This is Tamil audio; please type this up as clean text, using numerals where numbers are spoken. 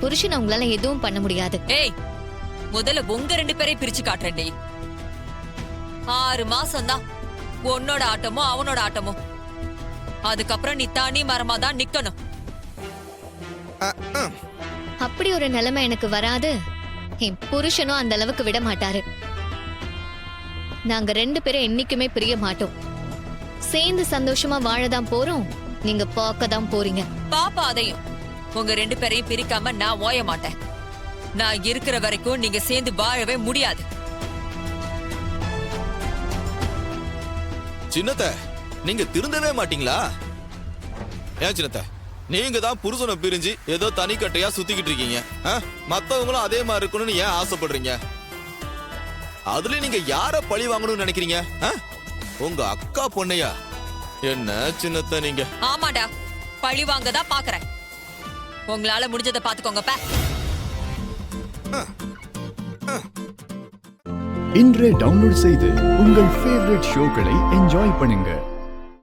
புருஷனை உங்களால எதுவும் பண்ண முடியாது. ஏய், முதல்ல உங்க 2 பேரையும் பிரிச்சு காட்டுறேன்டி. 6 மாசம் தான் உன்னோட ஆட்டமோ அவனோட ஆட்டமோ. அதுக்கப்புறம் நீ தனி மரமா தான் நிக்கணும். அப்படி ஒரு நிலைமை எனக்கு வராது. என் புருஷனும் அந்த அளவுக்கு விட மாட்டாரு. நாங்க 2 பேரும் என்னைக்குமே பிரிய மாட்டோம். சேர்ந்து சந்தோஷமா வாழதான் போறோம். நீங்க பார்க்கதான் போறீங்க. பாப்பா அதையும். உங்க 2 பேரையும் பிரிக்காம நான் ஓய மாட்டேன். நான் இருக்கிற வரைக்கும் நீங்க சேர்ந்து வாழவே முடியாது. சின்னத்த, நீங்க திருந்தவே மாட்டீங்களா? ஏன் சின்னத்த, நீங்க தான் புருஷனை பிரிஞ்சு ஏதோ தனி கட்டையா சுத்திக்கிட்டு இருக்கீங்க. மத்தவங்களும் அதே மாதிரி இருக்கணும்னு ஏன் ஆசைப்படுறீங்க? அதுல நீங்க யார பழி வாங்கணும்னு நினைக்கிறீங்க? உங்க அக்கா பொண்ணையா? என்ன சின்னத்த நீங்க? ஆமாடா, பழி வாங்கதான் பாக்குறேன். உங்களால முடிஞ்சதை பாத்துக்கோங்கப்பா. இன்றே டவுன்லோட் செய்து உங்கள் ஃபேவரட் ஷோக்களை என்ஜாய் பண்ணுங்க.